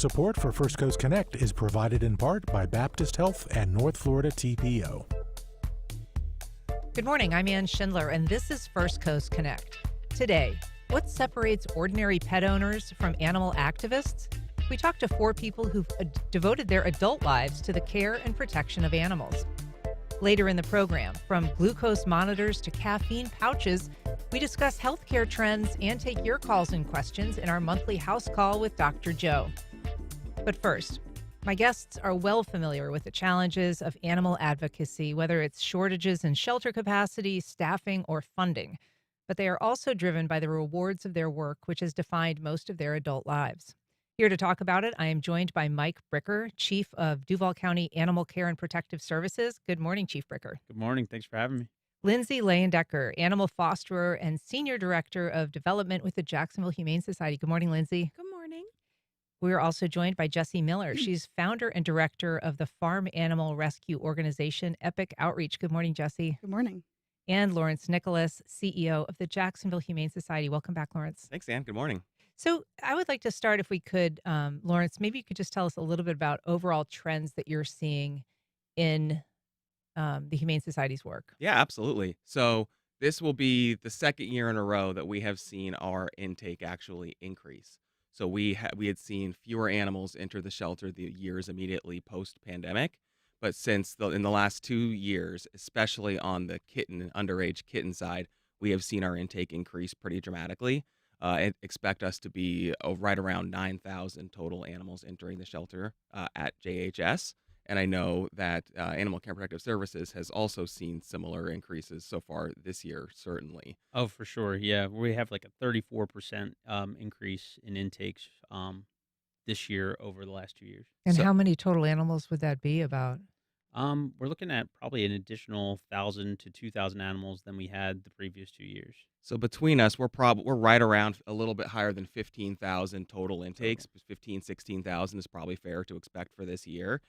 Support for First Coast Connect is provided in part by Baptist Health and North Florida TPO. Good morning, I'm Ann Schindler, and this is First Coast Connect. Today, what separates ordinary pet owners from animal activists? We talked to 4 people who've devoted their adult lives to the care and protection of animals. Later in the program, from glucose monitors to caffeine pouches, we discuss healthcare trends and take your calls and questions in our monthly house call with Dr. Joe. But first, my guests are well familiar with the challenges of animal advocacy, whether it's shortages in shelter capacity, staffing, or funding. But they are also driven by the rewards of their work, which has defined most of their adult lives. Here to talk about it, I am joined by Mike Bricker, Chief of Duval County Animal Care and Protective Services. Good morning, Chief Bricker. Good morning. Thanks for having me. Lindsay Layendecker, Animal Fosterer and Senior Director of Development with the Jacksonville Humane Society. Good morning, Lindsay. Good morning. We are also joined by Jessie Miller. She's founder and director of the farm animal rescue organization, Epic Outreach. Good morning, Jessie. Good morning. And Lawrence Nicolas, CEO of the Jacksonville Humane Society. Welcome back, Lawrence. Thanks, Ann. Good morning. So I would like to start, if we could, Lawrence, maybe you could just tell us a little bit about overall trends that you're seeing in the Humane Society's work. Yeah, absolutely. So this will be the second year in a row that we have seen our intake actually increase. So we had seen fewer animals enter the shelter the years immediately post-pandemic, but in the last 2 years, especially on the underage kitten side, we have seen our intake increase pretty dramatically. And expect us to be right around 9,000 total animals entering the shelter at JHS. And I know that Animal Care and Protective Services has also seen similar increases so far this year, certainly. Oh, for sure. Yeah, we have like a 34% increase in intakes this year over the last 2 years. And how many total animals would that be about? We're looking at probably an additional 1,000 to 2,000 animals than we had the previous 2 years. So between us, we're right around a little bit higher than 15,000 total intakes. 16,000 is probably fair to expect for this year,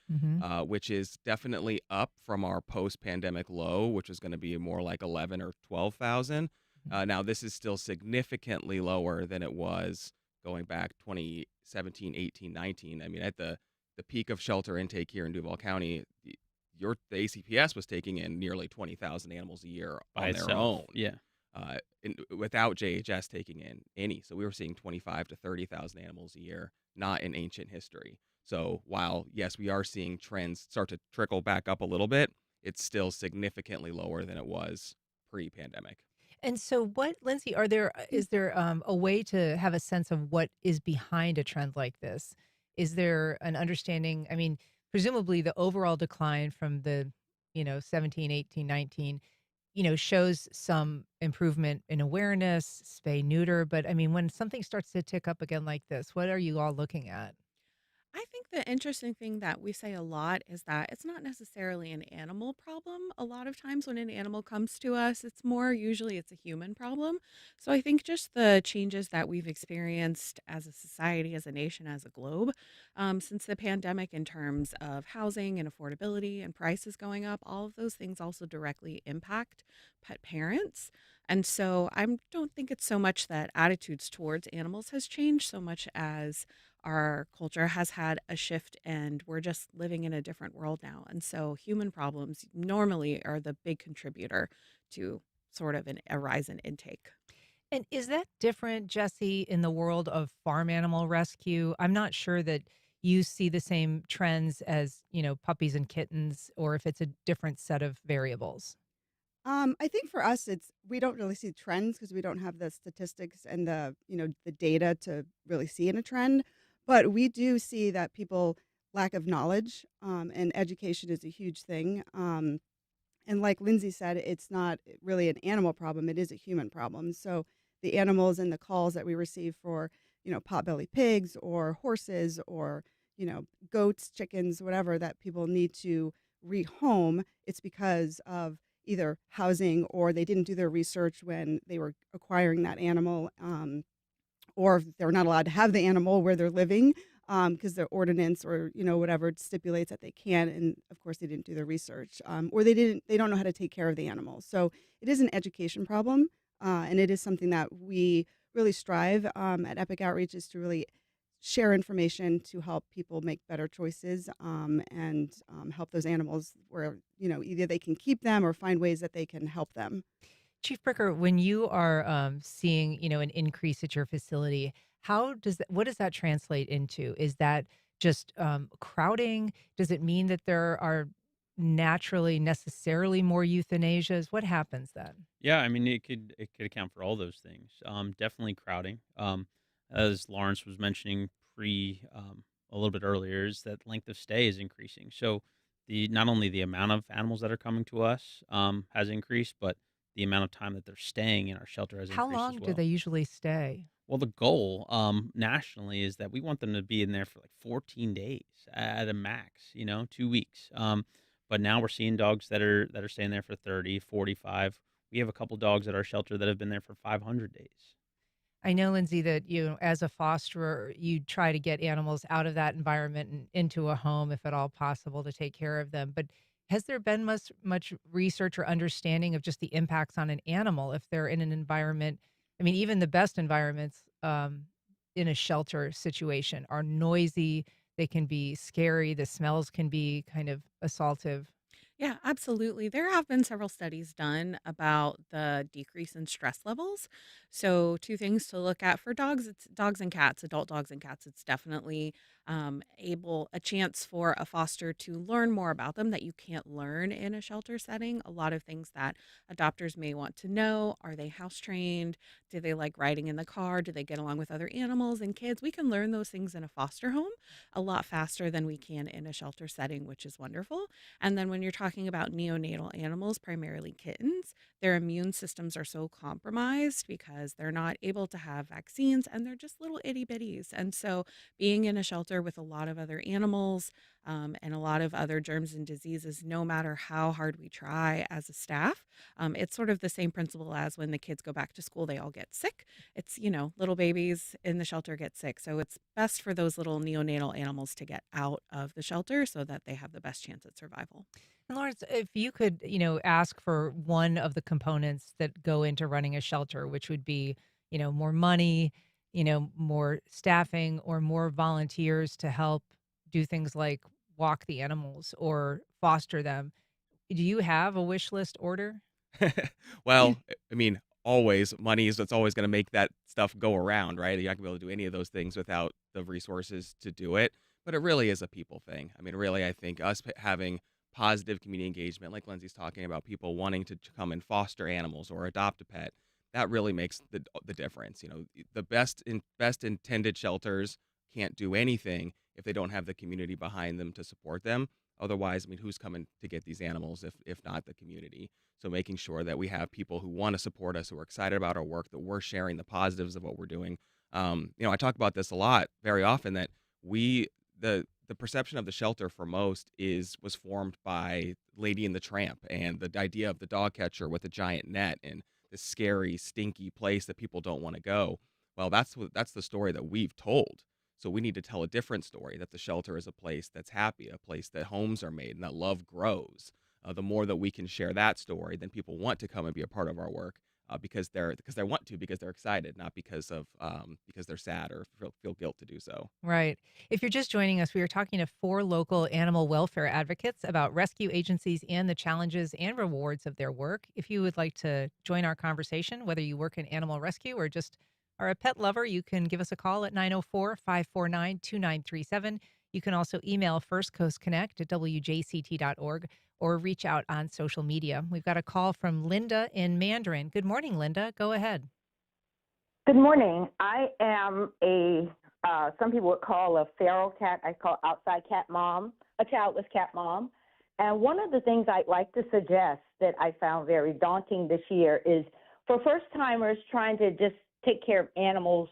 which is definitely up from our post-pandemic low, which is going to be more like 11 or 12,000. Now, this is still significantly lower than it was going back 2017, 18, 19. I mean, at the peak of shelter intake here in Duval County, the ACPS was taking in nearly 20,000 animals a year on their own. Yeah. Without JHS taking in any. So we were seeing 25 to 30,000 animals a year, not in ancient history. So while, yes, we are seeing trends start to trickle back up a little bit, it's still significantly lower than it was pre-pandemic. And so Lindsay, is there a way to have a sense of what is behind a trend like this? Is there an understanding? I mean, presumably the overall decline from the, 17, 18, 19, shows some improvement in awareness, spay, neuter. But I mean, when something starts to tick up again like this, what are you all looking at? I think the interesting thing that we say a lot is that it's not necessarily an animal problem. A lot of times when an animal comes to us, usually it's a human problem. So I think just the changes that we've experienced as a society, as a nation, as a globe, since the pandemic in terms of housing and affordability and prices going up, all of those things also directly impact pet parents. And so I don't think it's so much that attitudes towards animals has changed so much as our culture has had a shift and we're just living in a different world now. And so human problems normally are the big contributor to sort of a rise in intake. And is that different, Jessie, in the world of farm animal rescue? I'm not sure that you see the same trends as, puppies and kittens, or if it's a different set of variables. I think for us, we don't really see trends because we don't have the statistics and the data to really see in a trend. But we do see that people lack of knowledge and education is a huge thing. And like Lindsay said, it's not really an animal problem. It is a human problem. So the animals and the calls that we receive for, potbelly pigs or horses or, goats, chickens, whatever that people need to rehome, it's because of either housing or they didn't do their research when they were acquiring that animal, or they're not allowed to have the animal where they're living because the ordinance or whatever stipulates that they can, and of course they didn't do their research, or they don't know how to take care of the animal. So it is an education problem, and it is something that we really strive at Epic Outreach is to really share information to help people make better choices, and help those animals where, either they can keep them or find ways that they can help them. Chief Bricker, when you are seeing, an increase at your facility, what does that translate into? Is that just crowding? Does it mean that there are naturally, necessarily more euthanasias? What happens then? Yeah, I mean, it could account for all those things. Definitely crowding. As Lawrence was mentioning a little bit earlier, is that length of stay is increasing. So the not only the amount of animals that are coming to us has increased, but the amount of time that they're staying in our shelter has How increased as long do well. they usually stay? Well, the goal nationally is that we want them to be in there for like 14 days at a max, 2 weeks. But now we're seeing dogs that are staying there for 30, 45. We have a couple dogs at our shelter that have been there for 500 days. I know, Lindsay, that as a fosterer, you try to get animals out of that environment and into a home, if at all possible, to take care of them. But has there been much research or understanding of just the impacts on an animal if they're in an environment? I mean, even the best environments in a shelter situation are noisy. They can be scary. The smells can be kind of assaultive. Yeah, absolutely. There have been several studies done about the decrease in stress levels. So, two things to look at for dogs: it's dogs and cats, adult dogs and cats. It's definitely able a chance for a foster to learn more about them that you can't learn in a shelter setting. A lot of things that adopters may want to know: are they house trained? Do they like riding in the car? Do they get along with other animals and kids? We can learn those things in a foster home a lot faster than we can in a shelter setting, which is wonderful. And then when you're talking about neonatal animals, primarily kittens, their immune systems are so compromised because they're not able to have vaccines and they're just little itty bitties. And so being in a shelter with a lot of other animals and a lot of other germs and diseases, no matter how hard we try as a staff, it's sort of the same principle as when the kids go back to school, they all get sick. It's, little babies in the shelter get sick. So it's best for those little neonatal animals to get out of the shelter so that they have the best chance at survival. And Lawrence, if you could, ask for one of the components that go into running a shelter, which would be, more money, more staffing or more volunteers to help do things like walk the animals or foster them. Do you have a wish list order? Well, I mean, always money is what's always going to make that stuff go around, right? You're not going to be able to do any of those things without the resources to do it. But it really is a people thing. I mean, really, I think us having positive community engagement, like Lindsay's talking about, people wanting to come and foster animals or adopt a pet, that really makes the difference. The best intended shelters can't do anything if they don't have the community behind them to support them. Otherwise, I mean, who's coming to get these animals if not the community? So making sure that we have people who want to support us, who are excited about our work, that we're sharing the positives of what we're doing. I talk about this a lot, very often, that the perception of the shelter for most was formed by Lady and the Tramp and the idea of the dog catcher with a giant net and this scary, stinky place that people don't want to go. Well, that's the story that we've told. So we need to tell a different story, that the shelter is a place that's happy, a place that homes are made and that love grows. The more that we can share that story, then people want to come and be a part of our work because they want to, because they're excited, not because they're sad or feel guilt to do so. Right. If you're just joining us, we are talking to 4 local animal welfare advocates about rescue agencies and the challenges and rewards of their work. If you would like to join our conversation, whether you work in animal rescue or just are a pet lover, you can give us a call at 904-549-2937. You can also email firstcoastconnect@wjct.org or reach out on social media. We've got a call from Linda in Mandarin. Good morning, Linda. Go ahead. Good morning. I am some people would call a feral cat. I call outside cat mom, a childless cat mom. And one of the things I'd like to suggest that I found very daunting this year is for first timers trying to just take care of animals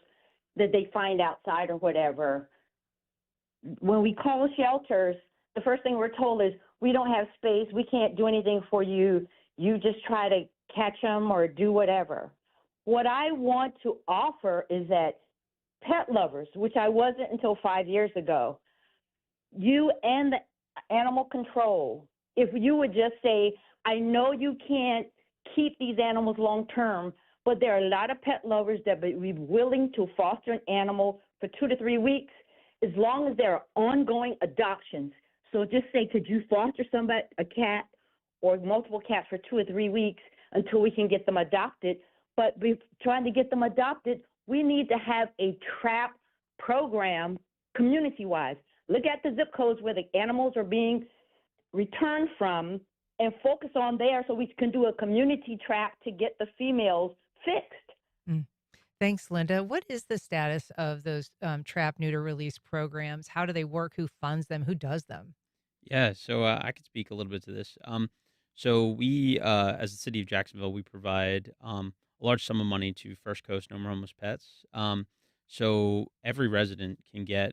that they find outside or whatever. When we call shelters, the first thing we're told is, we don't have space, we can't do anything for you, you just try to catch them or do whatever. What I want to offer is that pet lovers, which I wasn't until 5 years ago, you and the animal control, if you would just say, I know you can't keep these animals long term, but there are a lot of pet lovers that would be willing to foster an animal for 2 to 3 weeks as long as there are ongoing adoptions. So just say, could you foster a cat or multiple cats for 2 or 3 weeks until we can get them adopted? But we're trying to get them adopted, we need to have a trap program community-wise. Look at the zip codes where the animals are being returned from and focus on there so we can do a community trap to get the females fixed. Mm. Thanks, Linda. What is the status of those trap, neuter, release programs? How do they work? Who funds them? Who does them? Yeah, so I could speak a little bit to this. So we, as the city of Jacksonville, we provide a large sum of money to First Coast No More Homeless Pets. So every resident can get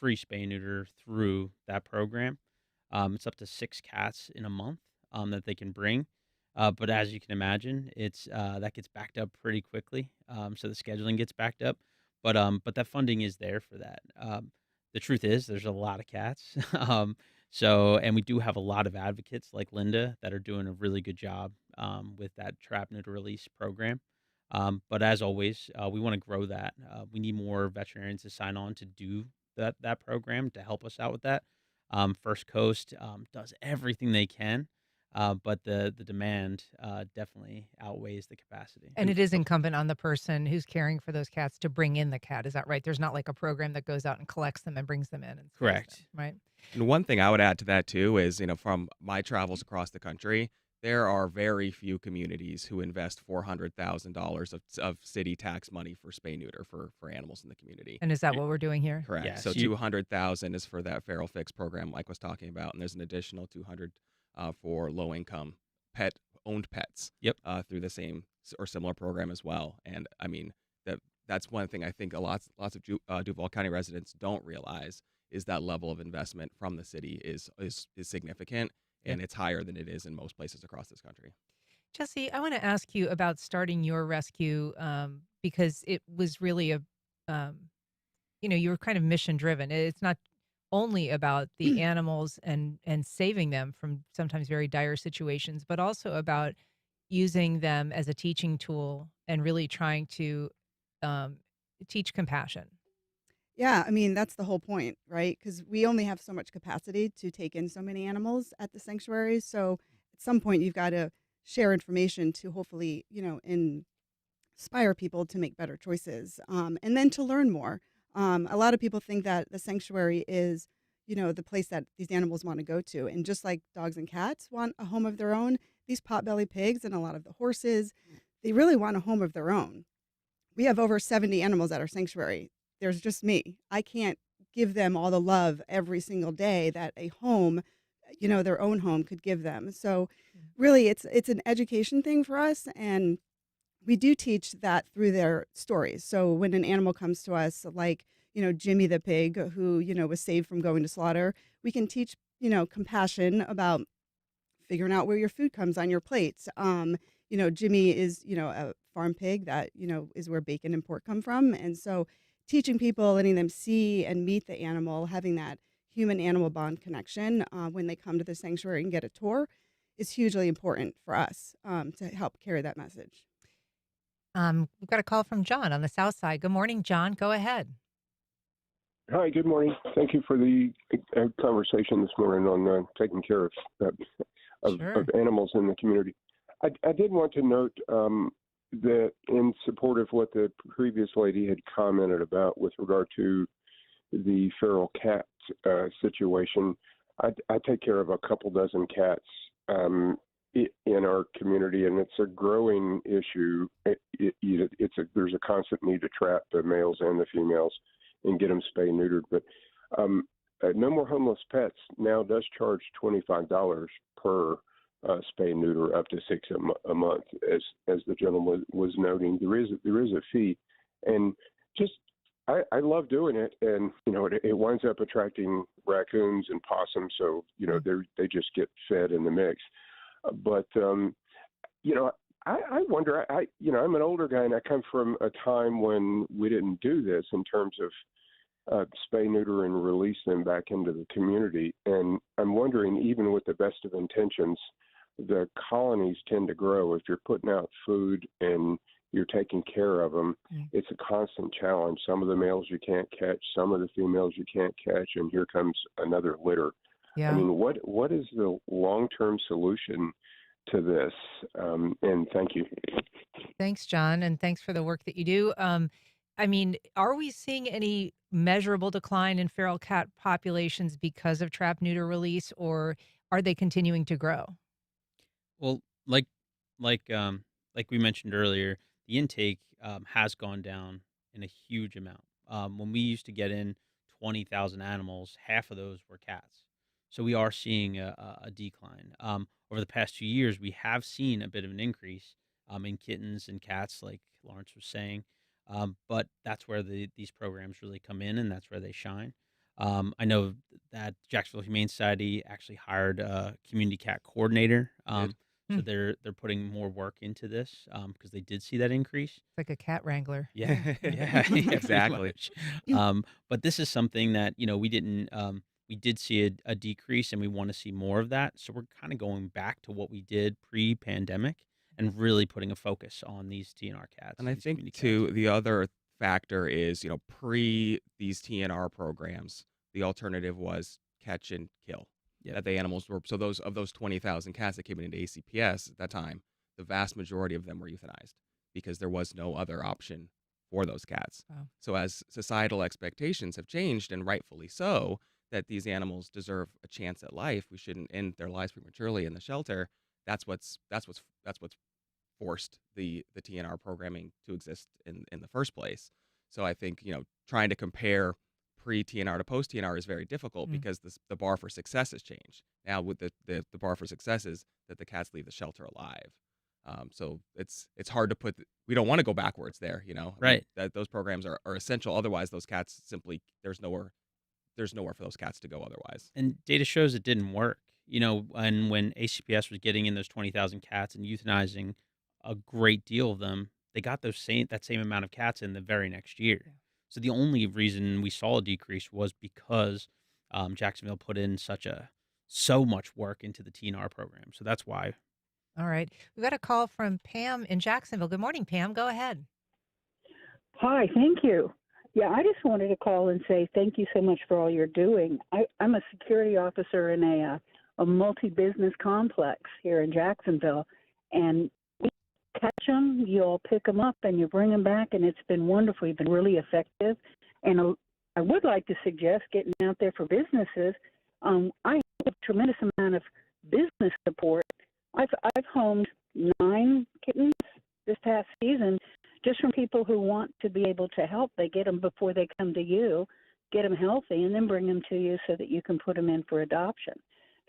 free spay and neuter through that program. It's up to 6 cats in a month that they can bring. But as you can imagine, it's that gets backed up pretty quickly. So the scheduling gets backed up, but that funding is there for that. The truth is, there's a lot of cats. And we do have a lot of advocates like Linda that are doing a really good job with that trap, neuter, release program. But as always, we want to grow that. We need more veterinarians to sign on to do that program to help us out with that. First Coast does everything they can, but the demand definitely outweighs the capacity. And it is incumbent on the person who's caring for those cats to bring in the cat. Is that right? There's not like a program that goes out and collects them and brings them in. And sprays Correct. them, right? And one thing I would add to that too is, from my travels across the country, there are very few communities who invest $400,000 of city tax money for spay neuter for animals in the community. And is that what we're doing here? Correct. Yeah, So so you- 200,000 is for that feral fix program Mike was talking about, and there's an additional 200 for low income owned pets. Yep. Through the same or similar program as well. And I mean that's one thing I think lots of Duval County residents don't realize is that level of investment from the city is significant, and it's higher than it is in most places across this country. Jesse, I want to ask you about starting your rescue because it was really you were kind of mission driven. It's not only about the animals and saving them from sometimes very dire situations, but also about using them as a teaching tool and really trying to teach compassion. Yeah, I mean, that's the whole point, right? Because we only have so much capacity to take in so many animals at the sanctuary. So at some point, you've got to share information to hopefully, inspire people to make better choices and then to learn more. A lot of people think that the sanctuary is, the place that these animals want to go to. And just like dogs and cats want a home of their own, these potbelly pigs and a lot of the horses, they really want a home of their own. We have over 70 animals at our sanctuary. There's just me. I can't give them all the love every single day that a home, their own home could give them. So really it's an education thing for us, and we do teach that through their stories. So when an animal comes to us, like, Jimmy the pig who, was saved from going to slaughter, we can teach, compassion about figuring out where your food comes on your plates. Jimmy is, a farm pig that, is where bacon and pork come from. And so teaching people, letting them see and meet the animal, having that human-animal bond connection when they come to the sanctuary and get a tour is hugely important for us to help carry that message. We've got a call from John on the south side. Good morning, John. Go ahead. Hi, good morning. Thank you for the conversation this morning on taking care of animals in the community. I did want to note that in support of what the previous lady had commented about with regard to the feral cat situation, I take care of a couple dozen cats in our community, and it's a growing issue. There's a constant need to trap the males and the females and get them spay neutered. But No More Homeless Pets now does charge $25 per spay neuter, up to 6 a month, as the gentleman was noting. There is a fee, and just I love doing it, and it winds up attracting raccoons and possums, so they just get fed in the mix. But I wonder. I'm an older guy, and I come from a time when we didn't do this in terms of spay, neuter, and release them back into the community. And I'm wondering, even with the best of intentions, the colonies tend to grow if you're putting out food and you're taking care of them. It's a constant challenge. Some of the males you can't catch, some of the females you can't catch, and here comes another litter. I mean, what is the long-term solution to this? And thank you. Thanks, John, and thanks for the work that you do. I mean, are we seeing any measurable decline in feral cat populations because of trap neuter release, or are they continuing to grow? Well, like we mentioned earlier, the intake has gone down in a huge amount. When we used to get in 20,000 animals, half of those were cats. So we are seeing a decline. Over the past 2 years, we have seen a bit of an increase in kittens and cats, like Lawrence was saying. But that's where these programs really come in, and that's where they shine. I know that Jacksonville Humane Society actually hired a community cat coordinator. Good. So they're putting more work into this because they did see that increase. It's like a cat wrangler. Yeah, yeah, pretty Exactly. much. But this is something that we didn't. We did see a decrease, and we want to see more of that. So we're kind of going back to what we did pre-pandemic, and really putting a focus on these TNR cats. And I These think community too, cats. the other factor is, pre these TNR programs, the alternative was catch and kill. Yep. That the animals were, so those 20,000 cats that came into ACPS at that time, the vast majority of them were euthanized because there was no other option for those cats. Wow. So as societal expectations have changed, and rightfully so, that these animals deserve a chance at life, we shouldn't end their lives prematurely in the shelter. That's what's forced the TNR programming to exist in the first place. So I think, trying to compare pre-TNR to post-TNR is very difficult because the bar for success has changed. Now with the bar for success is that the cats leave the shelter alive. So it's hard to put. We don't want to go backwards there. I mean, Right. that those programs are essential. Otherwise, those cats simply there's nowhere for those cats to go otherwise. And data shows it didn't work. And when ACPS was getting in those 20,000 cats and euthanizing a great deal of them, they got that same amount of cats in the very next year. So the only reason we saw a decrease was because Jacksonville put in so much work into the TNR program. So that's why. All right. We've got a call from Pam in Jacksonville. Good morning, Pam. Go ahead. Hi, thank you. Yeah, I just wanted to call and say thank you so much for all you're doing. I'm a security officer in a multi-business complex here in Jacksonville, and we catch them, you all pick them up, and you bring them back, and it's been wonderful. You've been really effective, and I would like to suggest getting out there for businesses. I have a tremendous amount of business support. I've homed 9 kittens this past season, just from people who want to be able to help. They get them before they come to you, get them healthy, and then bring them to you so that you can put them in for adoption.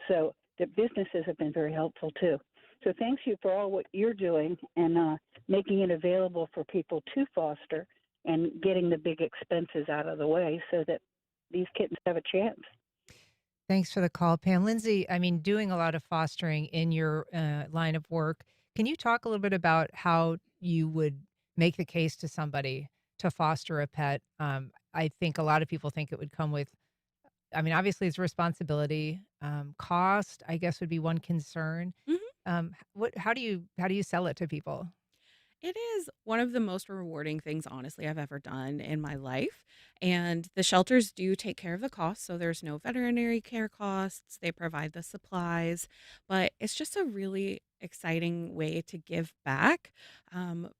So the businesses have been very helpful too. So thanks you for all what you're doing and making it available for people to foster and getting the big expenses out of the way so that these kittens have a chance. Thanks for the call, Pam. Lindsay, I mean, doing a lot of fostering in your line of work. Can you talk a little bit about how you would make the case to somebody to foster a pet? I think a lot of people think it would come with, I mean, obviously it's a responsibility. Cost, I guess, would be one concern. How do you sell it to people? It is one of the most rewarding things, honestly, I've ever done in my life. And the shelters do take care of the costs. So there's no veterinary care costs. They provide the supplies. But it's just a really exciting way to give back.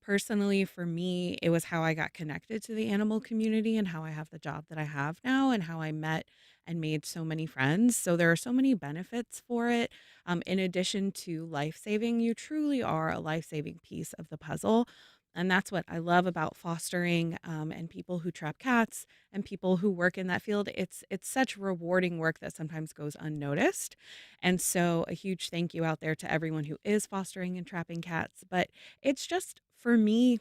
Personally, for me, it was how I got connected to the animal community and how I have the job that I have now and how I met and made so many friends. So there are so many benefits for it. In addition to life saving, you truly are a life saving piece of the puzzle. And that's what I love about fostering and people who trap cats and people who work in that field. It's such rewarding work that sometimes goes unnoticed. And so a huge thank you out there to everyone who is fostering and trapping cats. But it's just, for me,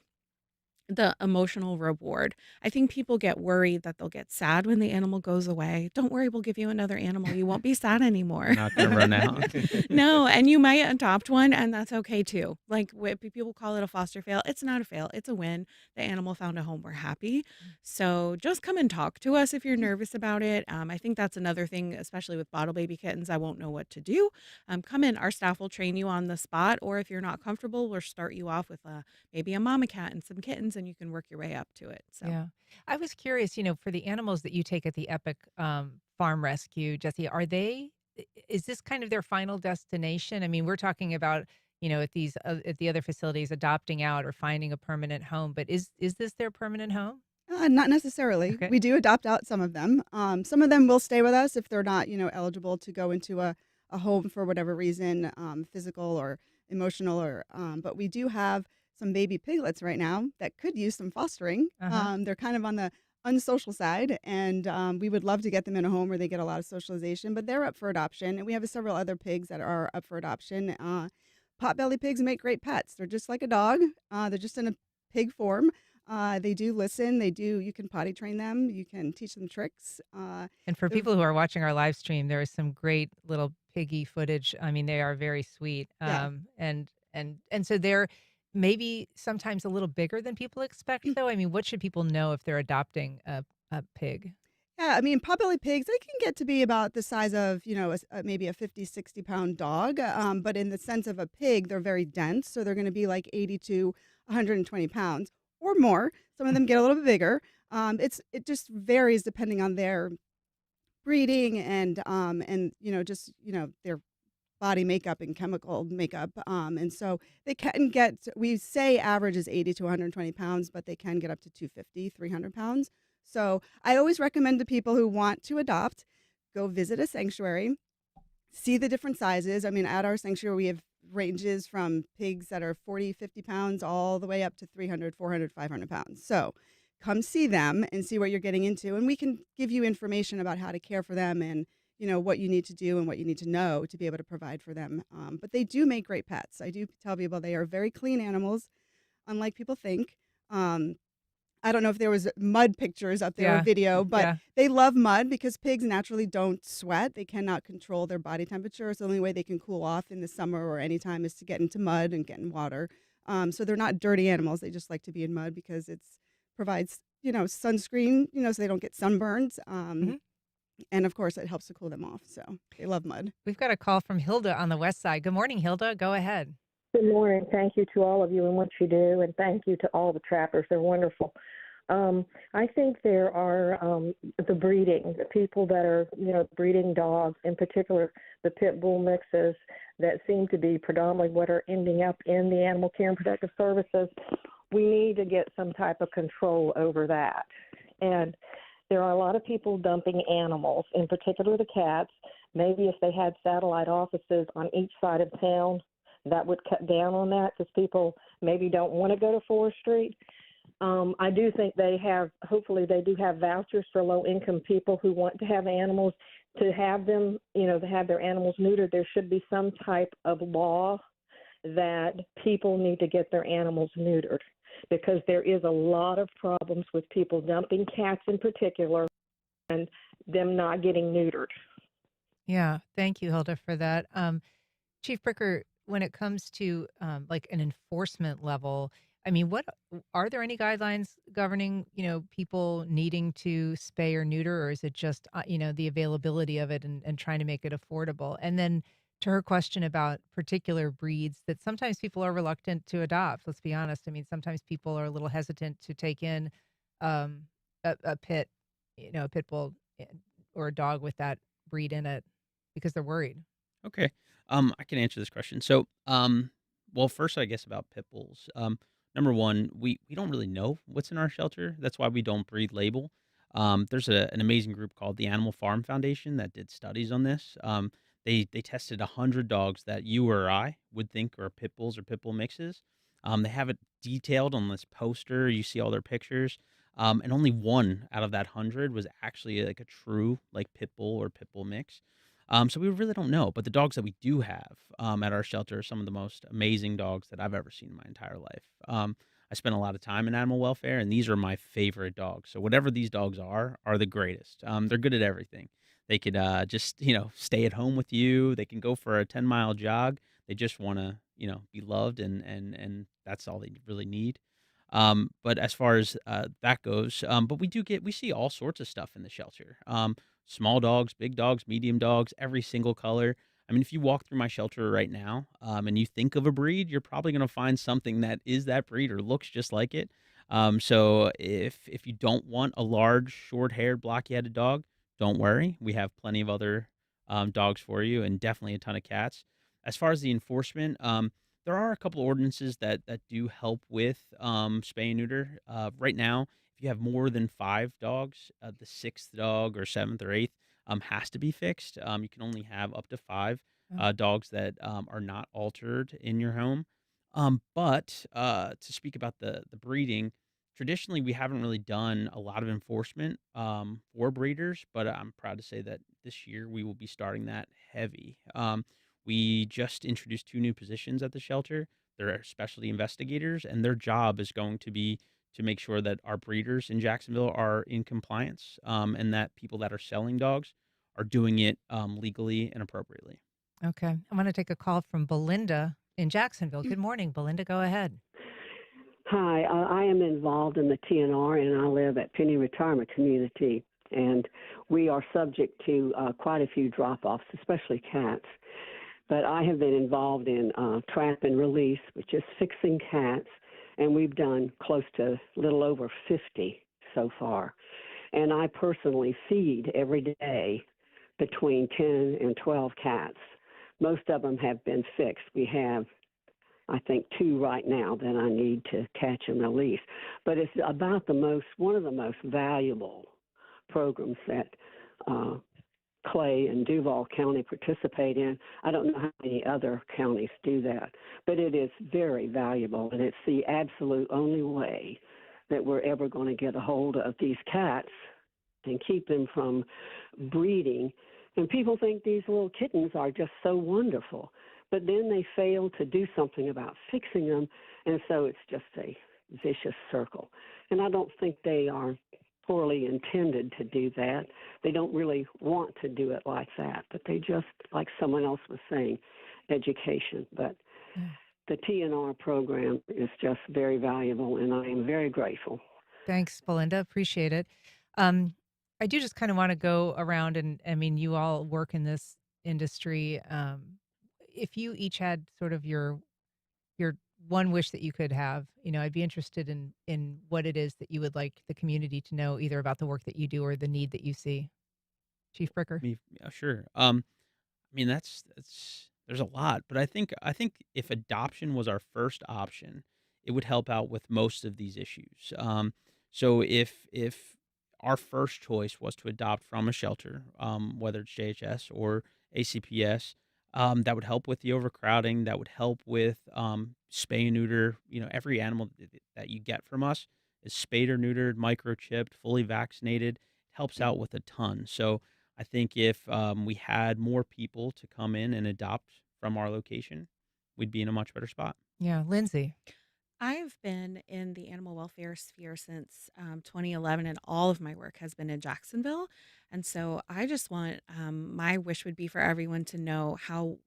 the emotional reward. I think people get worried that they'll get sad when the animal goes away. Don't worry, we'll give you another animal. You won't be sad They're anymore. not going to run out. No, and you might adopt one, and that's okay too. Like people call it a foster fail. It's not a fail, it's a win. The animal found a home. We're happy. So just come and talk to us if you're nervous about it. I think that's another thing, especially with bottle baby kittens. I won't know what to do. Come in. Our staff will train you on the spot, or if you're not comfortable, we'll start you off with maybe a mama cat and some kittens, and you can work your way up to it. So, Yeah. I was curious, for the animals that you take at the Epic Farm Rescue, Jesse, is this kind of their final destination? I mean, we're talking about, at the other facilities adopting out or finding a permanent home, but is this their permanent home? Not necessarily. Okay. We do adopt out some of them. Some of them will stay with us if they're not, eligible to go into a home for whatever reason, physical or emotional, but we do have some baby piglets right now that could use some fostering. Uh-huh. They're kind of on the unsocial side, and we would love to get them in a home where they get a lot of socialization, but they're up for adoption. And we have several other pigs that are up for adoption. Potbelly pigs make great pets. They're just like a dog. They're just in a pig form. They do listen. You can potty train them. You can teach them tricks. And for they're people who are watching our live stream, there is some great little piggy footage. I mean, they are very sweet. Yeah. And so they're maybe sometimes a little bigger than people expect, though. I mean, what should people know if they're adopting a pig? Yeah, I mean, potbelly pigs, they can get to be about the size of, maybe a 50, 60-pound dog. But in the sense of a pig, they're very dense. So they're going to be like 80 to 120 pounds or more. Some of them get a little bit bigger. It just varies depending on their breeding and just their body makeup and chemical makeup. And so they can get, we say average is 80 to 120 pounds, but they can get up to 250, 300 pounds. So I always recommend to people who want to adopt, go visit a sanctuary, see the different sizes. I mean, at our sanctuary, we have ranges from pigs that are 40, 50 pounds all the way up to 300, 400, 500 pounds. So come see them and see what you're getting into. And we can give you information about how to care for them and, what you need to do and what you need to know to be able to provide for them. But they do make great pets. I do tell people they are very clean animals, unlike people think. I don't know if there was mud pictures up there or video, but they love mud because pigs naturally don't sweat. They cannot control their body temperature. It's the only way they can cool off in the summer or anytime is to get into mud and get in water. So they're not dirty animals. They just like to be in mud because it provides, sunscreen, so they don't get sunburns. And of course, it helps to cool them off. So they love mud. We've got a call from Hilda on the west side. Good morning, Hilda. Go ahead. Good morning. Thank you to all of you and what you do, and thank you to all the trappers. They're wonderful. I think there are the people that are, breeding dogs, in particular the pit bull mixes that seem to be predominantly what are ending up in the animal care and protective services. We need to get some type of control over that. And there are a lot of people dumping animals, in particular the cats. Maybe if they had satellite offices on each side of town, that would cut down on that because people maybe don't want to go to 4th Street. I do think hopefully they do have vouchers for low-income people who want to have animals, to have them, to have their animals neutered. There should be some type of law that people need to get their animals neutered because there is a lot of problems with people dumping cats in particular and them not getting neutered. Yeah, thank you, Hilda, for that. Chief Bricker, when it comes to like an enforcement level, I mean, are there any guidelines governing, people needing to spay or neuter, or is it just, the availability of it and trying to make it affordable? And then to her question about particular breeds that sometimes people are reluctant to adopt, let's be honest. I mean, sometimes people are a little hesitant to take in a pit, a pit bull or a dog with that breed in it because they're worried. Okay. I can answer this question. So, well, first, I guess about pit bulls. Number one, we don't really know what's in our shelter. That's why we don't breed label. There's an amazing group called the Animal Farm Foundation that did studies on this. They tested 100 dogs that you or I would think are pit bulls or pit bull mixes. They have it detailed on this poster. You see all their pictures. And only one out of that 100 was actually like a true like pit bull or pit bull mix. So we really don't know. But the dogs that we do have at our shelter are some of the most amazing dogs that I've ever seen in my entire life. I spend a lot of time in animal welfare, and these are my favorite dogs. So whatever these dogs are the greatest. They're good at everything. They could just stay at home with you. They can go for a 10-mile jog. They just want to be loved, and that's all they really need. But as far as that goes, but we see all sorts of stuff in the shelter. Small dogs, big dogs, medium dogs, every single color. I mean, if you walk through my shelter right now, and you think of a breed, you're probably going to find something that is that breed or looks just like it. So if you don't want a large, short-haired, blocky-headed dog, don't worry. We have plenty of other dogs for you, and definitely a ton of cats. As far as the enforcement, there are a couple ordinances that do help with spay and neuter. Right now, if you have more than 5 dogs, the sixth dog or seventh or eighth has to be fixed. You can only have up to 5 Oh, dogs that are not altered in your home. But to speak about the breeding, traditionally we haven't really done a lot of enforcement for breeders, but I'm proud to say that this year we will be starting that heavy. We just introduced 2 new positions at the shelter. They're specialty investigators, and their job is going to be to make sure that our breeders in Jacksonville are in compliance, and that people that are selling dogs are doing it legally and appropriately. okay. I'm going to take a call from Belinda in Jacksonville. Good morning, Belinda. Go ahead. Hi, I am involved in the TNR, and I live at Penny Retirement Community, and we are subject to quite a few drop-offs, especially cats. But I have been involved in trap and release, which is fixing cats, and we've done close to a little over 50 so far. And I personally feed every day between 10 and 12 cats. Most of them have been fixed. We have, I think, 2 right now that I need to catch and release. But it's about one of the most valuable programs that Clay and Duval County participate in. I don't know how many other counties do that, but it is very valuable, and it's the absolute only way that we're ever going to get a hold of these cats and keep them from breeding. And people think these little kittens are just so wonderful, but then they fail to do something about fixing them, and so it's just a vicious circle. And I don't think they are poorly intended to do that. They don't really want to do it like that, but they just, like someone else was saying, education. But the TNR program is just very valuable, and I am very grateful. Thanks, Belinda. Appreciate it. I do just kind of want to go around, and I mean, you all work in this industry. If you each had sort of your one wish that you could have, I'd be interested in what it is that you would like the community to know, either about the work that you do or the need that you see. Chief Bricker. Yeah, sure. I mean, that's there's a lot, but I think if adoption was our first option, it would help out with most of these issues. So if our first choice was to adopt from a shelter, whether it's JHS or ACPS, that would help with the overcrowding. That would help with spay and neuter. Every animal that you get from us is spayed or neutered, microchipped, fully vaccinated. Helps out with a ton. So I think if we had more people to come in and adopt from our location, we'd be in a much better spot. Yeah, Lindsay. I've been in the animal welfare sphere since 2011, and all of my work has been in Jacksonville. And so I just want, my wish would be for everyone to know how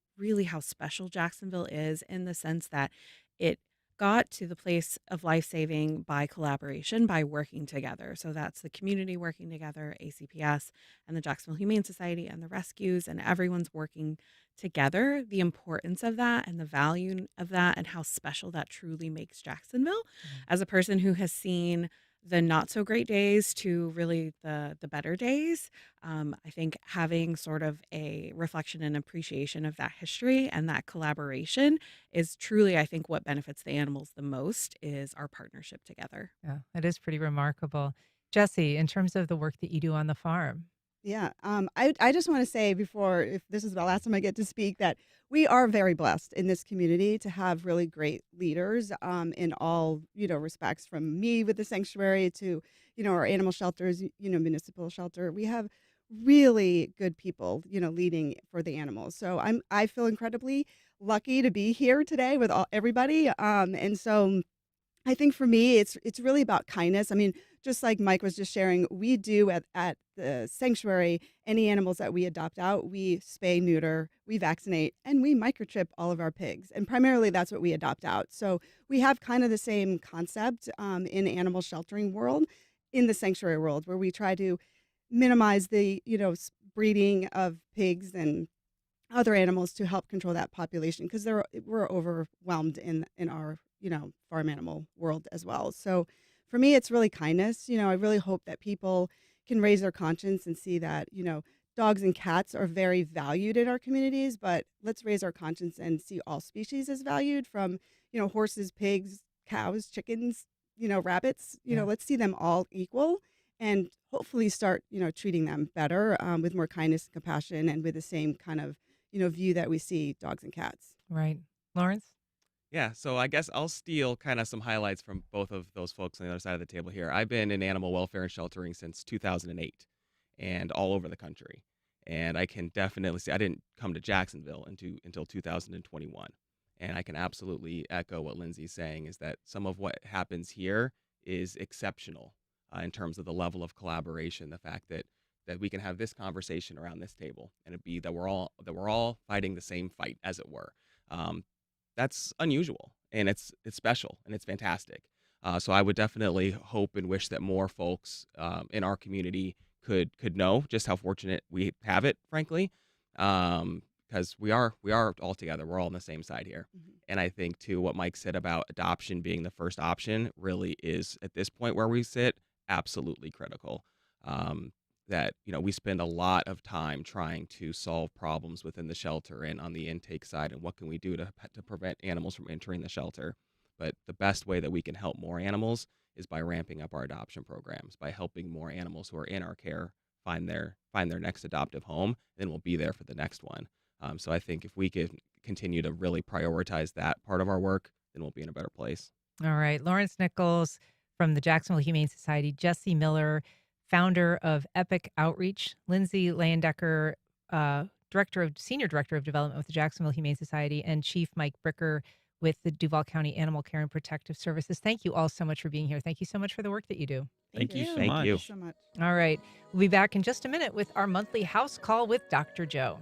special Jacksonville is, in the sense that it got to the place of life saving by collaboration, by working together. So that's the community working together, ACPS and the Jacksonville Humane Society and the rescues, and everyone's working together. The importance of that and the value of that, and how special that truly makes Jacksonville. As a person who has seen the not so great days to really the better days, I think having sort of a reflection and appreciation of that history and that collaboration is truly, I think, what benefits the animals the most, is our partnership together. Yeah, that is pretty remarkable. Jessie, in terms of the work that you do on the farm. Yeah, I just want to say, before, if this is the last time I get to speak, that we are very blessed in this community to have really great leaders in all respects, from me with the sanctuary to our animal shelters, municipal shelter. We have really good people leading for the animals. So I feel incredibly lucky to be here today with everybody, and so I think for me, it's really about kindness. I mean, just like Mike was just sharing, we do at the sanctuary, any animals that we adopt out, we spay, neuter, we vaccinate, and we microchip all of our pigs. And primarily that's what we adopt out. So we have kind of the same concept in animal sheltering world, in the sanctuary world, where we try to minimize the, breeding of pigs and other animals to help control that population, because we're overwhelmed in our farm animal world as well. So for me, it's really kindness. I really hope that people can raise their conscience and see that dogs and cats are very valued in our communities, but let's raise our conscience and see all species as valued, from horses, pigs, cows, chickens, rabbits. Let's see them all equal, and hopefully start treating them better, with more kindness and compassion, and with the same kind of view that we see dogs and cats. Right. Lawrence? Yeah, so I guess I'll steal kind of some highlights from both of those folks on the other side of the table here. I've been in animal welfare and sheltering since 2008 and all over the country. And I can definitely see, I didn't come to Jacksonville until 2021. And I can absolutely echo what Lindsay's saying, is that some of what happens here is exceptional in terms of the level of collaboration, the fact that we can have this conversation around this table, and it be that we're all fighting the same fight, as it were. That's unusual, and it's special, and it's fantastic. So I would definitely hope and wish that more folks in our community could know just how fortunate we have it, frankly, because we are all together. We're all on the same side here. Mm-hmm. And I think too, what Mike said about adoption being the first option really is, at this point where we sit, absolutely critical. That we spend a lot of time trying to solve problems within the shelter and on the intake side, and what can we do to prevent animals from entering the shelter. But the best way that we can help more animals is by ramping up our adoption programs, by helping more animals who are in our care find their next adoptive home, then we'll be there for the next one. So I think if we can continue to really prioritize that part of our work, then we'll be in a better place. All right. Lawrence Nichols from the Jacksonville Humane Society, Jessie Miller, founder of Epic Outreach, Lindsay Layendecker, Senior Director of Development with the Jacksonville Humane Society, and Chief Mike Bricker with the Duval County Animal Care and Protective Services. Thank you all so much for being here. Thank you so much for the work that you do. Thank you so Thank much. you. So much. All right. We'll be back in just a minute with our monthly house call with Dr. Joe.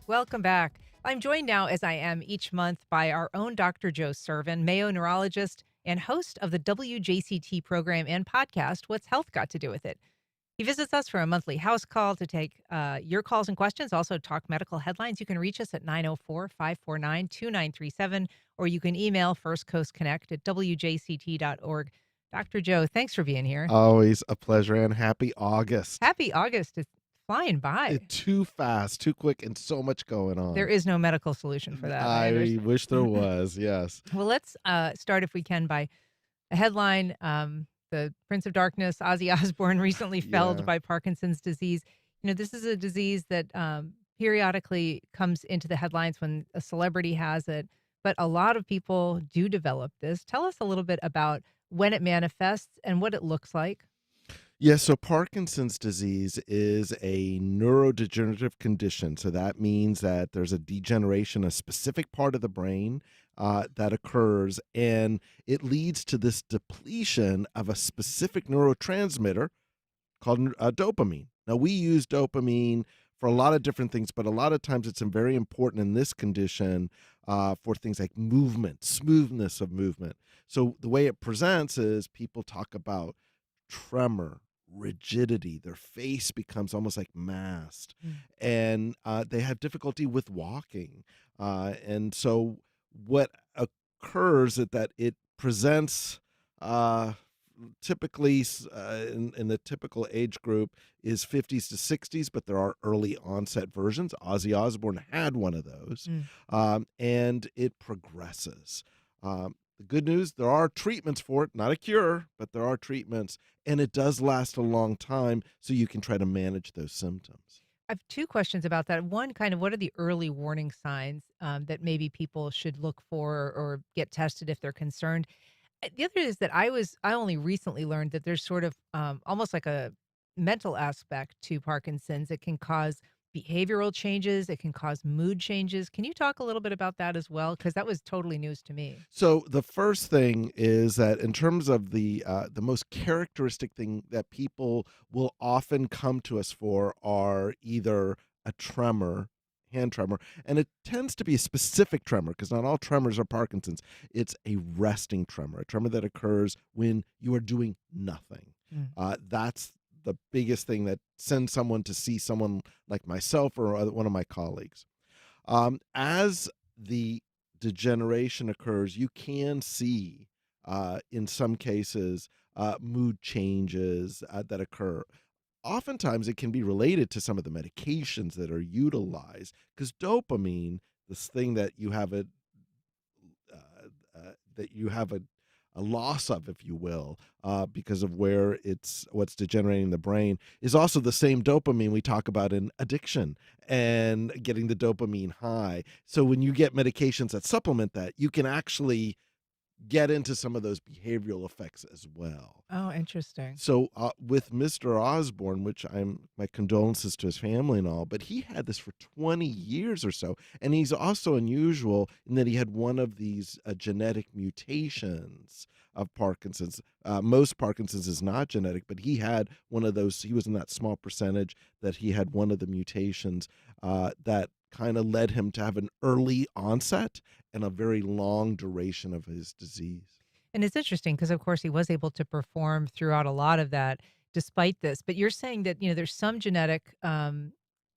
Welcome back. I'm joined now, as I am each month, by our own Dr. Joe Sirven, Mayo neurologist and host of the WJCT program and podcast, What's Health Got to Do with It? He visits us for a monthly house call to take your calls and questions, also talk medical headlines. You can reach us at 904-549-2937, or you can email firstcoastconnect at wjct.org. Dr. Joe, thanks for being here. Always a pleasure, and happy August. Happy August. It's flying by. Too fast, too quick, and so much going on. There is no medical solution for that. I wish there was, yes. Well, let's start, if we can, by a headline. The Prince of Darkness, Ozzy Osbourne, recently felled by Parkinson's disease. This is a disease that periodically comes into the headlines when a celebrity has it, but a lot of people do develop this. Tell us a little bit about when it manifests and what it looks like. Yes, so Parkinson's disease is a neurodegenerative condition. So that means that there's a degeneration, a specific part of the brain that occurs, and it leads to this depletion of a specific neurotransmitter called dopamine. Now, we use dopamine for a lot of different things, but a lot of times it's very important in this condition for things like movement, smoothness of movement. So the way it presents is people talk about tremor, rigidity. Their face becomes almost like masked, and they have difficulty with walking. And so what occurs is that it presents uh, typically in the typical age group is 50s to 60s, but there are early onset versions. Ozzy Osbourne had one of those, and it progresses. The good news, there are treatments for it, not a cure, but there are treatments, and it does last a long time, so you can try to manage those symptoms. I have two questions about that. One, kind of what are the early warning signs that maybe people should look for or get tested if they're concerned? The other is that I only recently learned that there's sort of almost like a mental aspect to Parkinson's. It can cause behavioral changes. It can cause mood changes. Can you talk a little bit about that as well? Because that was totally news to me. So the first thing is that in terms of the most characteristic thing that people will often come to us for are either a tremor, hand tremor, and it tends to be a specific tremor because not all tremors are Parkinson's. It's a resting tremor, a tremor that occurs when you are doing nothing. That's the biggest thing that sends someone to see someone like myself or one of my colleagues. As the degeneration occurs, you can see in some cases mood changes that occur. Oftentimes, it can be related to some of the medications that are utilized because dopamine, this thing that you have a loss of, if you will, because of what's degenerating in the brain, is also the same dopamine we talk about in addiction and getting the dopamine high. So when you get medications that supplement that, you can actually get into some of those behavioral effects as well. Oh, interesting. So with Mr. Osborne, which my condolences to his family and all, but he had this for 20 years or so, and he's also unusual in that he had one of these genetic mutations of Parkinson's. Most Parkinson's is not genetic, but he had one of those. He was in that small percentage that he had one of the mutations that kind of led him to have an early onset and a very long duration of his disease. And it's interesting because, of course, he was able to perform throughout a lot of that despite this. But you're saying that, there's some genetic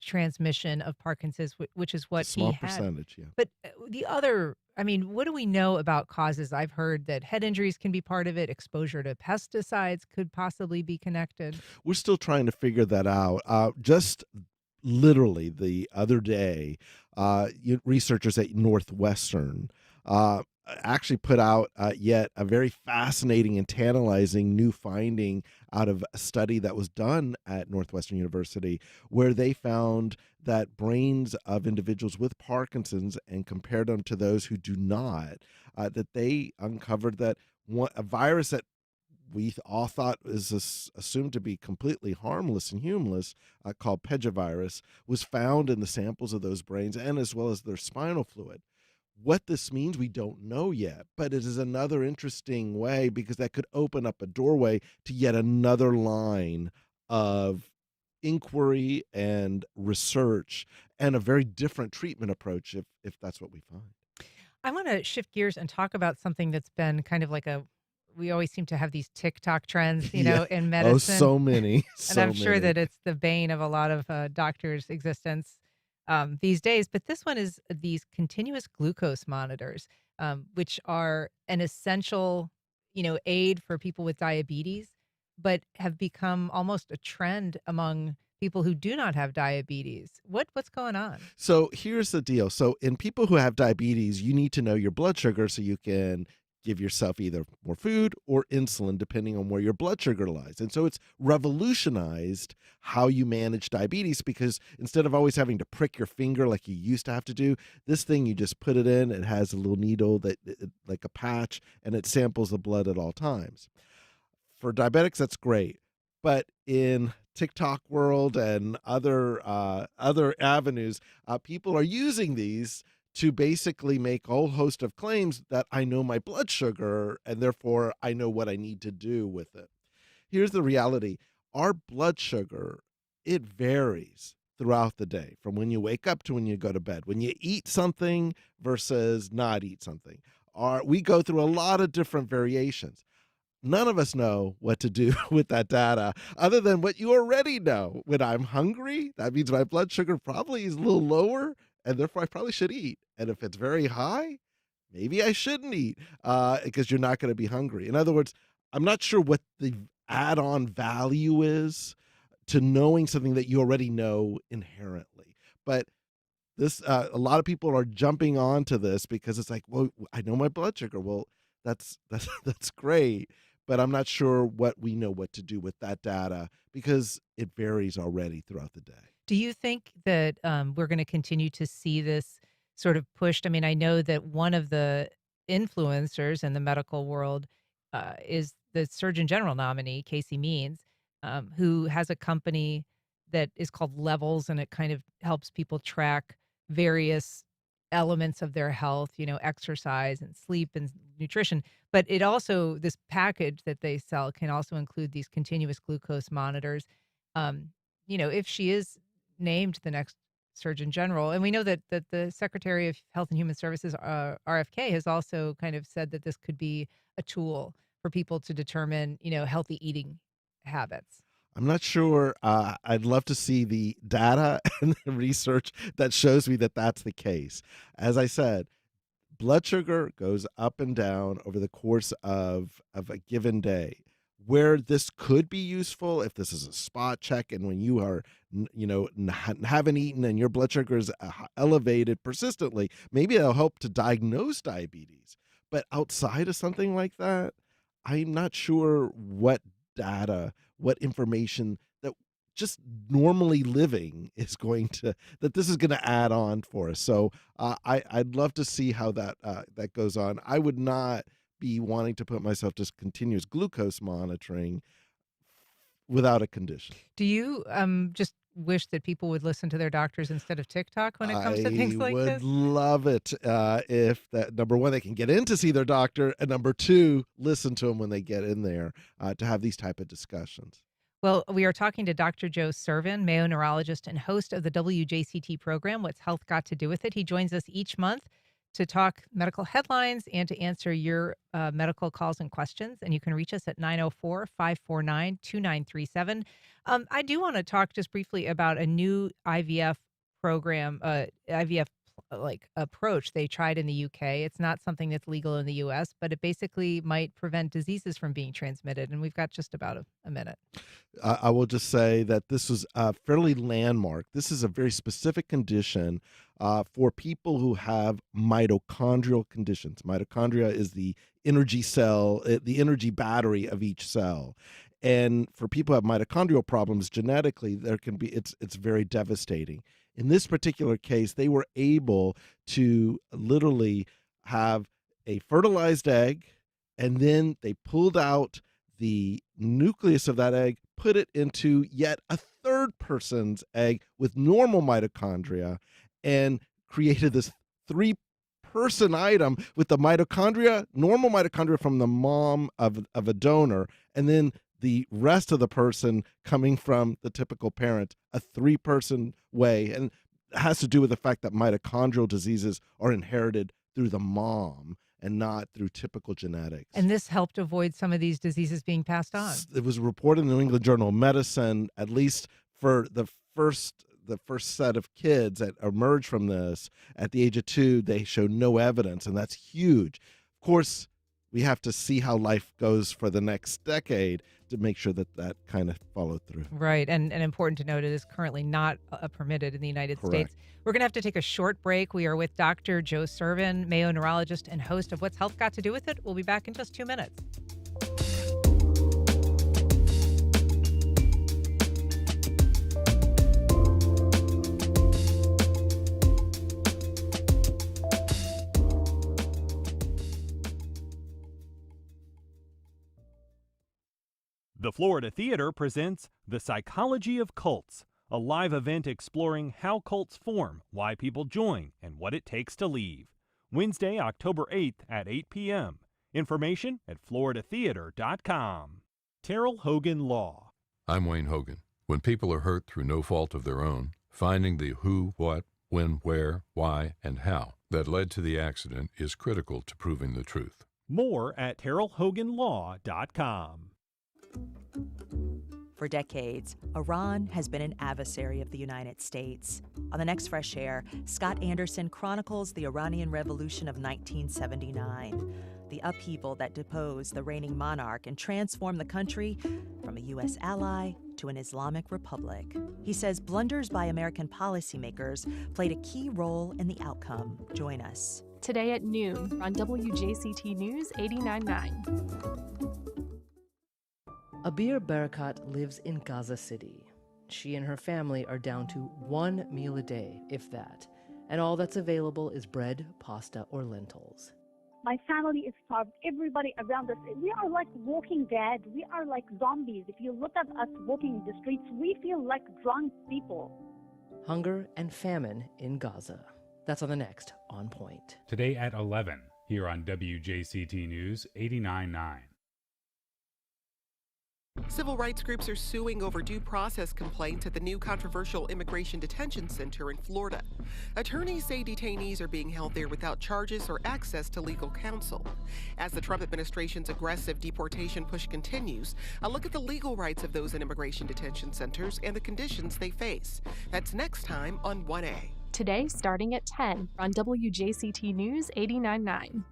transmission of Parkinson's, which is what Small he had. percentage, yeah. But the other, what do we know about causes? I've heard that head injuries can be part of it. Exposure to pesticides could possibly be connected. We're still trying to figure that out. Just literally the other day, researchers at Northwestern actually put out yet a very fascinating and tantalizing new finding out of a study that was done at Northwestern University, where they found that brains of individuals with Parkinson's and compared them to those who do not, that they uncovered that a virus that we all thought is assumed to be completely harmless and humanless, called pegivirus, was found in the samples of those brains and as well as their spinal fluid. What this means, we don't know yet, but it is another interesting way because that could open up a doorway to yet another line of inquiry and research and a very different treatment approach if that's what we find. I want to shift gears and talk about something that's been kind of like we always seem to have these TikTok trends, Yeah. in medicine. Oh, so many. And So I'm sure many. that it's the bane of a lot of doctors' existence these days. But this one is these continuous glucose monitors, which are an essential, aid for people with diabetes, but have become almost a trend among people who do not have diabetes. What's going on? So here's the deal. So in people who have diabetes, you need to know your blood sugar so you can give yourself either more food or insulin, depending on where your blood sugar lies. And so it's revolutionized how you manage diabetes because instead of always having to prick your finger like you used to have to do, this thing, you just put it in, it has a little needle like a patch, and it samples the blood at all times. For diabetics, that's great. But in TikTok world and other avenues, people are using these to basically make a whole host of claims that I know my blood sugar and therefore I know what I need to do with it. Here's the reality. Our blood sugar, it varies throughout the day from when you wake up to when you go to bed, when you eat something versus not eat something. we go through a lot of different variations. None of us know what to do with that data other than what you already know. When I'm hungry, that means my blood sugar probably is a little lower, and therefore I probably should eat. And if it's very high, maybe I shouldn't eat because you're not going to be hungry. In other words, I'm not sure what the add-on value is to knowing something that you already know inherently. But this, a lot of people are jumping onto this because it's like, well, I know my blood sugar. Well, that's that's great, but I'm not sure what we know what to do with that data because it varies already throughout the day. Do you think that we're going to continue to see this sort of pushed? I mean, I know that one of the influencers in the medical world is the Surgeon General nominee, Casey Means, who has a company that is called Levels, and it kind of helps people track various elements of their health, exercise and sleep and nutrition. But it also, this package that they sell can also include these continuous glucose monitors. If she is named the next Surgeon General, and we know that the Secretary of Health and Human Services, RFK, has also kind of said that this could be a tool for people to determine, healthy eating habits. I'm not sure. I'd love to see the data and the research that shows me that that's the case. As I said, blood sugar goes up and down over the course of a given day. Where this could be useful, if this is a spot check and when you are, haven't eaten and your blood sugar is elevated persistently, maybe it'll help to diagnose diabetes. But outside of something like that, I'm not sure what data, what information that just normally living is that this is going to add on for us. So I'd love to see how that goes on. I would not be wanting to put myself to continuous glucose monitoring without a condition. Do you just wish that people would listen to their doctors instead of TikTok when it comes to things like this? I would love it if that, number one, they can get in to see their doctor, and number two, listen to them when they get in there to have these type of discussions. Well, we are talking to Dr. Joe Sirven, Mayo neurologist and host of the WJCT program, What's Health Got to Do with It? He joins us each month to talk medical headlines and to answer your medical calls and questions. And you can reach us at 904-549-2937. I do want to talk just briefly about a new IVF program, IVF approach they tried in the UK. It's not something that's legal in the US, but it basically might prevent diseases from being transmitted. And we've got just about a minute. I will just say that this was fairly landmark. This is a very specific condition for people who have mitochondrial conditions. Mitochondria is the energy cell, the energy battery of each cell. And for people who have mitochondrial problems genetically, it's very devastating. In this particular case, they were able to literally have a fertilized egg, and then they pulled out the nucleus of that egg, put it into yet a third person's egg with normal mitochondria, and created this three-person item with the mitochondria, normal mitochondria from the mom of a donor, and then the rest of the person coming from the typical parent, a three-person way. And it has to do with the fact that mitochondrial diseases are inherited through the mom and not through typical genetics. And this helped avoid some of these diseases being passed on. It was reported in the New England Journal of Medicine, at least for the first set of kids that emerged from this at the age of 2, they showed no evidence, and that's huge. Of course, we have to see how life goes for the next decade to make sure that kind of followed through. Right. And important to note, it is currently not permitted in the United States. We're going to have to take a short break. We are with Dr. Joe Sirven, Mayo neurologist and host of What's Health Got to Do with It? We'll be back in just 2 minutes. The Florida Theater presents The Psychology of Cults, a live event exploring how cults form, why people join, and what it takes to leave. Wednesday, October 8th at 8 p.m. Information at floridatheater.com. Terrell Hogan Law. I'm Wayne Hogan. When people are hurt through no fault of their own, finding the who, what, when, where, why, and how that led to the accident is critical to proving the truth. More at TerrellHoganLaw.com. For decades, Iran has been an adversary of the United States. On the next Fresh Air, Scott Anderson chronicles the Iranian Revolution of 1979, the upheaval that deposed the reigning monarch and transformed the country from a U.S. ally to an Islamic republic. He says blunders by American policymakers played a key role in the outcome. Join us. Today at noon on WJCT News 89.9. Abir Barakat lives in Gaza City. She and her family are down to one meal a day, if that, and all that's available is bread, pasta, or lentils. My family is starved. Everybody around us, we are like walking dead. We are like zombies. If you look at us walking in the streets, we feel like drunk people. Hunger and famine in Gaza. That's on the next On Point. Today at 11, here on WJCT News 89.9. Civil rights groups are suing over due process complaints at the new controversial immigration detention center in Florida. Attorneys say detainees are being held there without charges or access to legal counsel. As the Trump administration's aggressive deportation push continues, a look at the legal rights of those in immigration detention centers and the conditions they face. That's next time on 1A. Today, starting at 10 on WJCT News 89.9.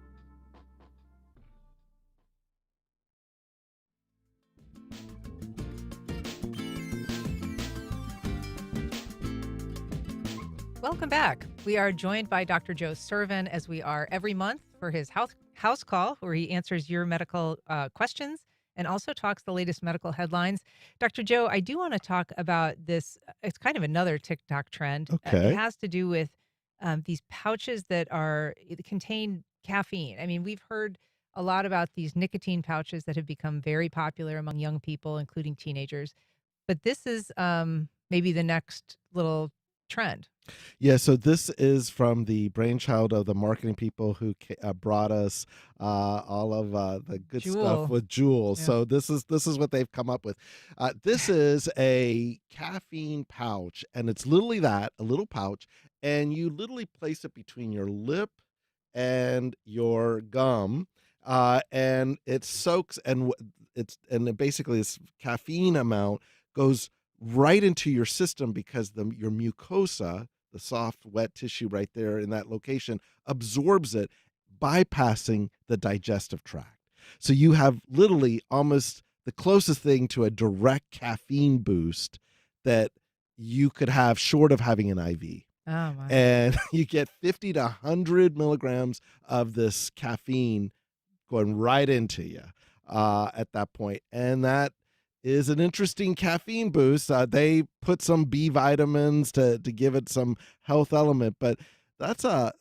Welcome back. We are joined by Dr. Joe Sirven, as we are every month, for his house call, where he answers your medical questions and also talks the latest medical headlines. Dr. Joe, I do want to talk about this. It's kind of another TikTok trend. Okay. It has to do with these pouches that contain caffeine. I mean, we've heard a lot about these nicotine pouches that have become very popular among young people, including teenagers. But this is maybe the next little trend. Yeah, so this is from the brainchild of the marketing people who brought us all of the good stuff with Juul. Yeah. So this is what they've come up with. This is a caffeine pouch, and it's literally that, a little pouch, and you literally place it between your lip and your gum, and it soaks, and it basically this caffeine amount goes right into your system because your mucosa, the soft, wet tissue right there in that location, absorbs it, bypassing the digestive tract. So you have literally almost the closest thing to a direct caffeine boost that you could have short of having an IV. Oh, my. And you get 50 to 100 milligrams of this caffeine going right into you at that point. And that is an interesting caffeine boost. They put some B vitamins to give it some health element, but that's a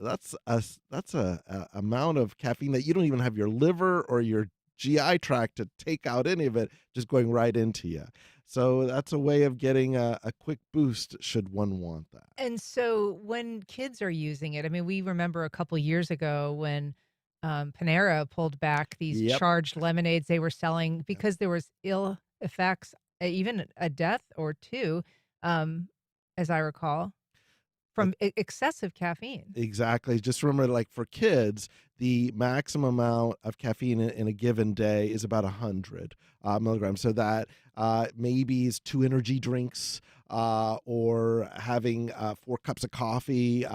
amount of caffeine that you don't even have your liver or your GI tract to take out any of it, just going right into you. So that's a way of getting a quick boost should one want that. And so when kids are using it, I mean, we remember a couple years ago when Panera pulled back these charged lemonades they were selling because there was ill effects, even a death or two, as I recall, from excessive caffeine. Exactly. Just remember, like for kids, the maximum amount of caffeine in a given day is about 100 milligrams. So that maybe is 2 energy drinks or having 4 cups of coffee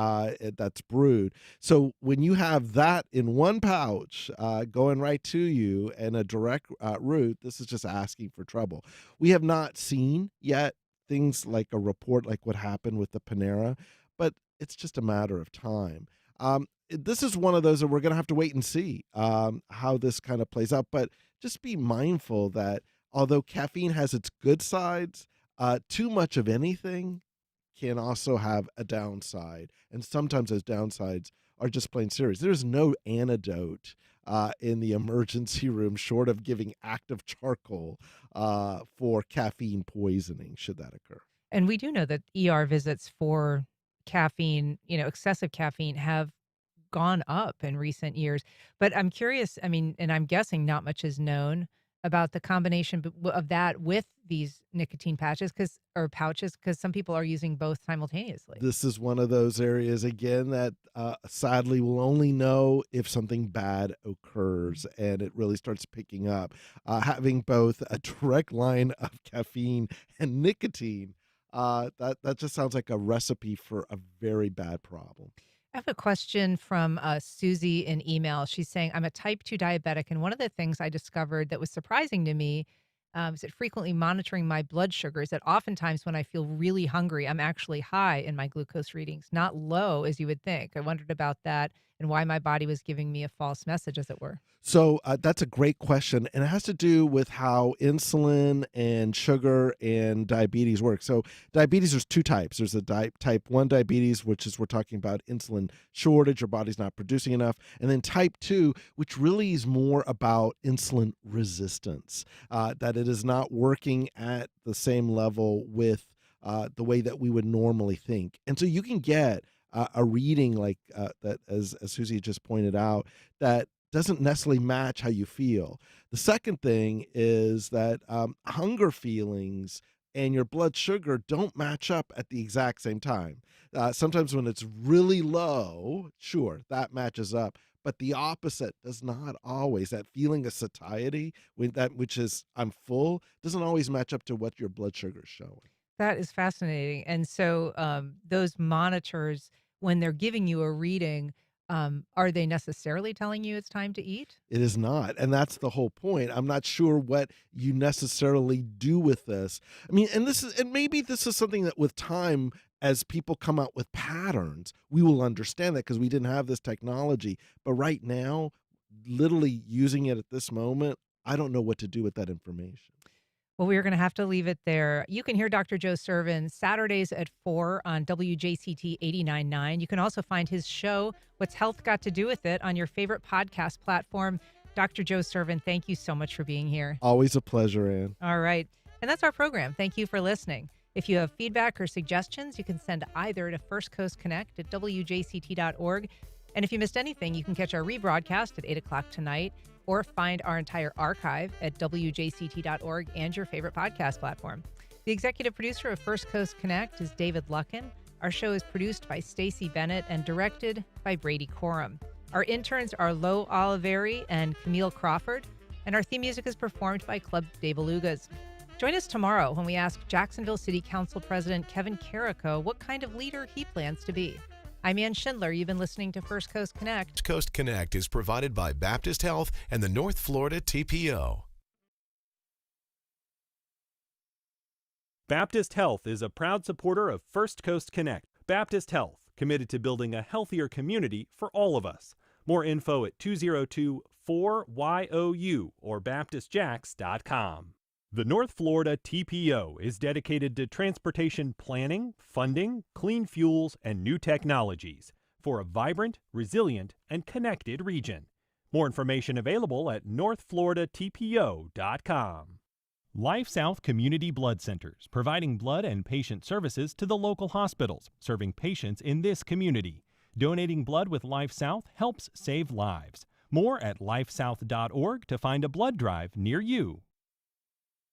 that's brewed. So when you have that in one pouch going right to you in a direct route, this is just asking for trouble. We have not seen yet things like a report like what happened with the Panera, but it's just a matter of time. This is one of those that we're going to have to wait and see how this kind of plays out. But just be mindful that although caffeine has its good sides, too much of anything can also have a downside. And sometimes those downsides are just plain serious. There's no antidote in the emergency room short of giving active charcoal for caffeine poisoning, should that occur. And we do know that ER visits for caffeine, excessive caffeine have gone up in recent years. But I'm curious, I mean, and I'm guessing not much is known about the combination of that with these nicotine pouches because some people are using both simultaneously. This is one of those areas, again, that sadly we'll only know if something bad occurs and it really starts picking up. Having both a direct line of caffeine and nicotine, that just sounds like a recipe for a very bad problem. I have a question from Susie in email. She's saying, I'm a type 2 diabetic, and one of the things I discovered that was surprising to me is that frequently monitoring my blood sugars, that oftentimes when I feel really hungry, I'm actually high in my glucose readings, not low as you would think. I wondered about that and why my body was giving me a false message, as it were. So that's a great question, and it has to do with how insulin and sugar and diabetes work. So diabetes, there's two types. There's a type 1 diabetes, which is we're talking about insulin shortage, your body's not producing enough, and then type 2, which really is more about insulin resistance, that it is not working at the same level with the way that we would normally think. And so you can get a reading like that, as Susie just pointed out, that doesn't necessarily match how you feel. The second thing is that hunger feelings and your blood sugar don't match up at the exact same time. Sometimes when it's really low, sure, that matches up. But the opposite does not always. That feeling of satiety, which is I'm full, doesn't always match up to what your blood sugar is showing. That is fascinating. And so those monitors, when they're giving you a reading, are they necessarily telling you it's time to eat? It is not. And that's the whole point. I'm not sure what you necessarily do with this. I mean, and maybe this is something that with time, as people come out with patterns, we will understand that because we didn't have this technology. But right now, literally using it at this moment, I don't know what to do with that information. Well, we're going to have to leave it there. You can hear Dr. Joe Sirven Saturdays at 4 on WJCT 89.9. You can also find his show, What's Health Got to Do with It, on your favorite podcast platform. Dr. Joe Sirven, thank you so much for being here. Always a pleasure, Ann. All right. And that's our program. Thank you for listening. If you have feedback or suggestions, you can send either to firstcoastconnect at WJCT.org. And if you missed anything, you can catch our rebroadcast at 8 o'clock tonight, or find our entire archive at WJCT.org and your favorite podcast platform. The executive producer of First Coast Connect is David Luckin. Our show is produced by Stacey Bennett and directed by Brady Corum. Our interns are Lo Oliveri and Camille Crawford, and our theme music is performed by Club De Belugas. Join us tomorrow when we ask Jacksonville City Council President Kevin Carrico what kind of leader he plans to be. I'm Ann Schindler. You've been listening to First Coast Connect. First Coast Connect is provided by Baptist Health and the North Florida TPO. Baptist Health is a proud supporter of First Coast Connect. Baptist Health, committed to building a healthier community for all of us. More info at 202-4YOU or baptistjacks.com. The North Florida TPO is dedicated to transportation planning, funding, clean fuels, and new technologies for a vibrant, resilient, and connected region. More information available at northfloridatpo.com. Life South Community Blood Centers, providing blood and patient services to the local hospitals, serving patients in this community. Donating blood with Life South helps save lives. More at lifesouth.org to find a blood drive near you.